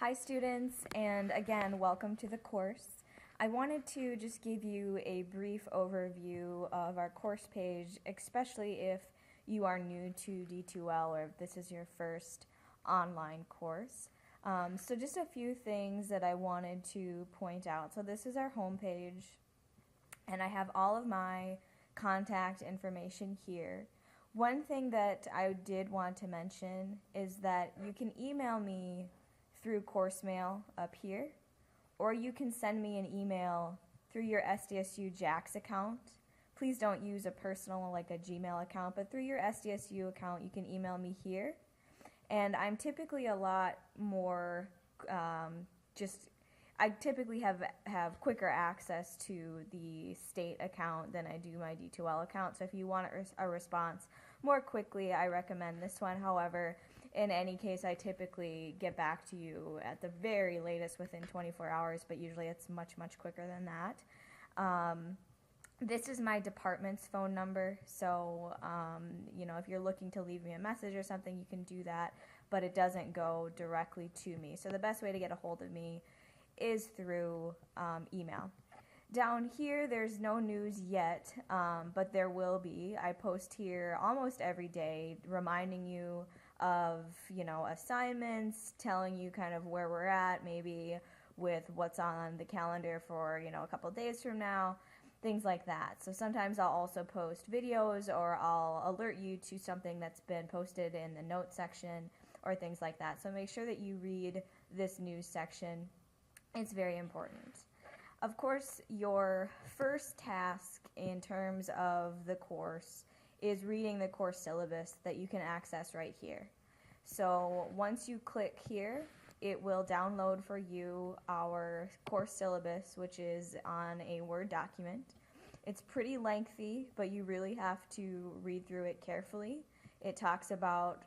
Hi students, and again, welcome to the course. I wanted to just give you a brief overview of our course page, especially if you are new to D2L or if this is your first online course. So just a few things that I wanted to point out. So this is our home page, and I have all of my contact information here. One thing that I did want to mention is that you can email me through course mail up here, or you can send me an email through your SDSU JAX account. Please don't use a personal, like a Gmail account, but through your SDSU account, you can email me here. And I'm typically a lot more I typically have quicker access to the state account than I do my D2L account. So if you want a response more quickly, I recommend this one. However, in any case, I typically get back to you at the very latest within 24 hours, but usually it's much, much quicker than that. This is my department's phone number, so if you're looking to leave me a message or something, you can do that, but it doesn't go directly to me. So the best way to get a hold of me is through email. Down here, there's no news yet, but there will be. I post here almost every day, reminding you of, assignments, telling you kind of where we're at, maybe with what's on the calendar for, a couple days from now, things like that. So sometimes I'll also post videos, or I'll alert you to something that's been posted in the notes section or things like that. So make sure that you read this news section. It's very important. Of course, your first task in terms of the course is reading the course syllabus that you can access right here. So once you click here, it will download for you our course syllabus, which is on a Word document. It's pretty lengthy, but you really have to read through it carefully. It talks about,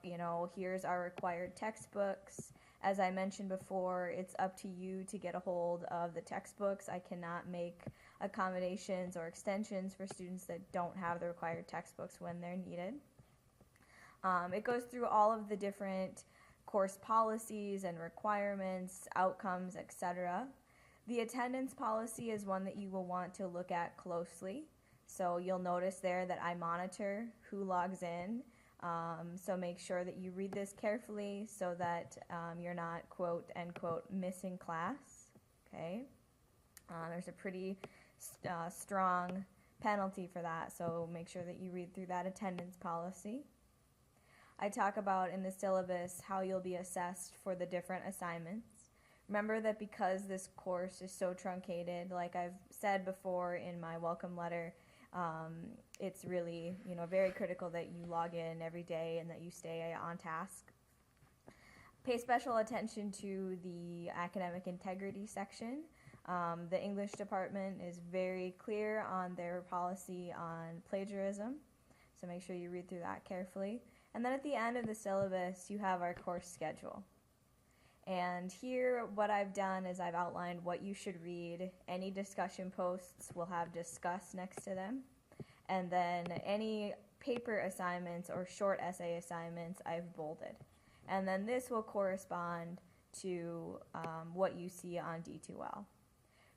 here's our required textbooks. As I mentioned before, it's up to you to get a hold of the textbooks. I cannot make accommodations or extensions for students that don't have the required textbooks when they're needed. It goes through all of the different course policies and requirements, outcomes, etc. The attendance policy is one that you will want to look at closely. So you'll notice there that I monitor who logs in. So make sure that you read this carefully so that you're not, quote, end quote, missing class. Okay? There's a pretty strong penalty for that, so make sure that you read through that attendance policy. I talk about in the syllabus how you'll be assessed for the different assignments. Remember that because this course is so truncated, like I've said before in my welcome letter, it's really, very critical that you log in every day and that you stay on task. Pay special attention to the academic integrity section. The English department is very clear on their policy on plagiarism, so make sure you read through that carefully. And then at the end of the syllabus, you have our course schedule. And here, what I've done is I've outlined what you should read. Any discussion posts will have discuss next to them. And then any paper assignments or short essay assignments, I've bolded. And then this will correspond to what you see on D2L.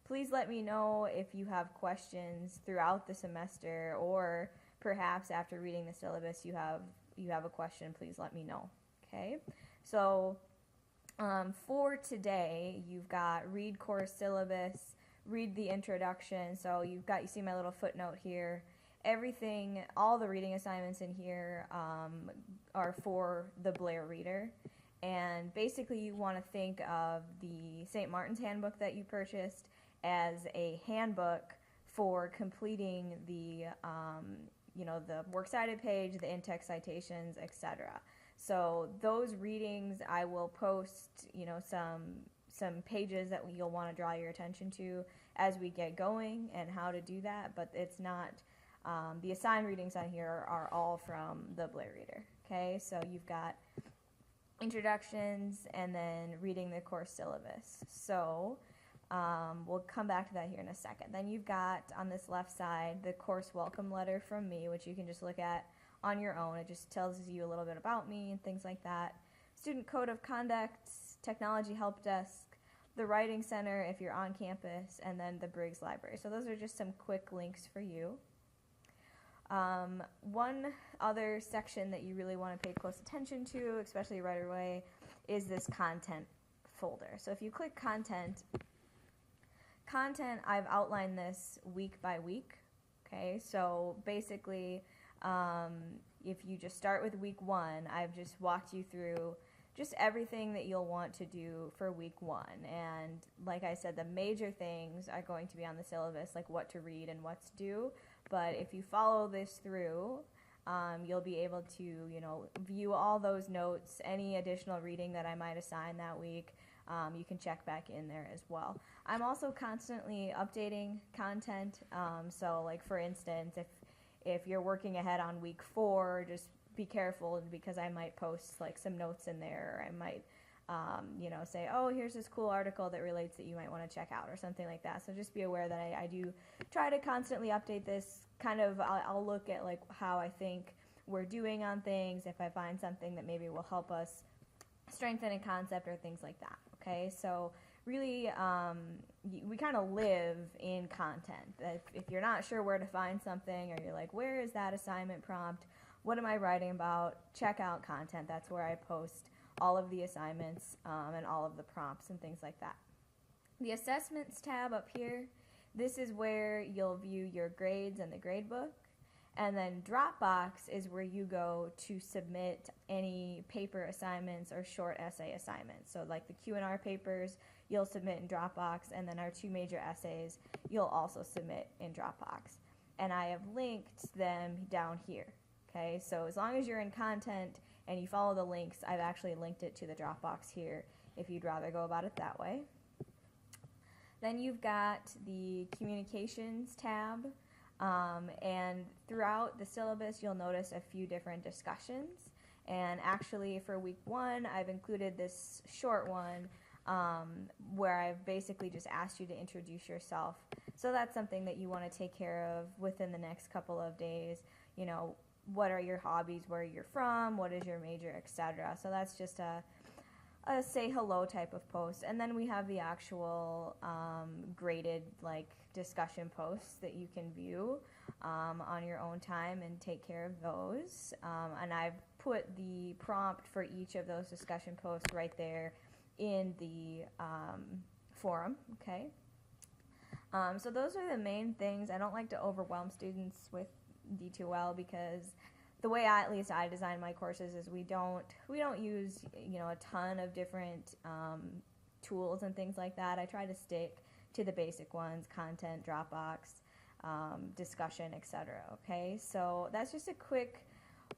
Please let me know if you have questions throughout the semester, or perhaps after reading the syllabus you have a question. Please let me know. Okay? So for today, you've got read course syllabus, read the introduction. So you see my little footnote here. Everything, all the reading assignments in here are for the Blair Reader. And basically you want to think of the St. Martin's handbook that you purchased as a handbook for completing the the works cited page, the in-text citations, etc. So those readings, I will post, some pages that you'll want to draw your attention to as we get going and how to do that, but it's not, the assigned readings on here are all from the Blair Reader. Okay, so you've got introductions and then reading the course syllabus. So we'll come back to that here in a second. Then you've got on this left side the course welcome letter from me, which you can just look at on your own. It just tells you a little bit about me and things like that. Student code of conduct, Technology Help Desk, the Writing Center if you're on campus, and then the Briggs Library. So those are just some quick links for you. One other section that you really want to pay close attention to, especially right away, is this content folder. So if you click content, I've outlined this week by week. Okay, so basically, if you just start with week 1, I've just walked you through just everything that you'll want to do for week 1. And like I said, the major things are going to be on the syllabus, like what to read and what to do. But if you follow this through, you'll be able to, view all those notes, any additional reading that I might assign that week. You can check back in there as well. I'm also constantly updating content. So like for instance, if you're working ahead on week 4, just be careful because I might post like some notes in there, or I might say, oh, here's this cool article that relates that you might want to check out or something like that. So just be aware that I do try to constantly update this. I'll look at like how I think we're doing on things, if I find something that maybe will help us strengthen a concept or things like that. Okay, so really we kind of live in content. If you're not sure where to find something, or you're like, where is that assignment prompt? What am I writing about? Check out content. That's where I post all of the assignments and all of the prompts and things like that. The assessments tab up here, this is where you'll view your grades and the gradebook. And then Dropbox is where you go to submit any paper assignments or short essay assignments. So like the Q&R papers, you'll submit in Dropbox, and then our 2 major essays, you'll also submit in Dropbox. And I have linked them down here. Okay, so as long as you're in content and you follow the links, I've actually linked it to the Dropbox here if you'd rather go about it that way. Then you've got the communications tab, and throughout the syllabus you'll notice a few different discussions. And actually for week 1, I've included this short one where I've basically just asked you to introduce yourself. So that's something that you want to take care of within the next couple of days. What are your hobbies, where you're from, what is your major, etc. So that's just a say hello type of post. And then we have the actual graded discussion posts that you can view on your own time and take care of those. And I've put the prompt for each of those discussion posts right there in the forum. Okay. So those are the main things. I don't like to overwhelm students with D2L because the way at least I design my courses is we don't use a ton of different tools and things like that. I try to stick to the basic ones: content, Dropbox, discussion, etc. Okay, so that's just a quick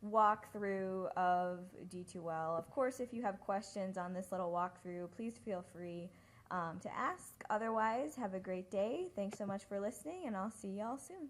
walkthrough of D2L. Of course, if you have questions on this little walkthrough, please feel free to ask. Otherwise, have a great day. Thanks so much for listening, and I'll see y'all soon.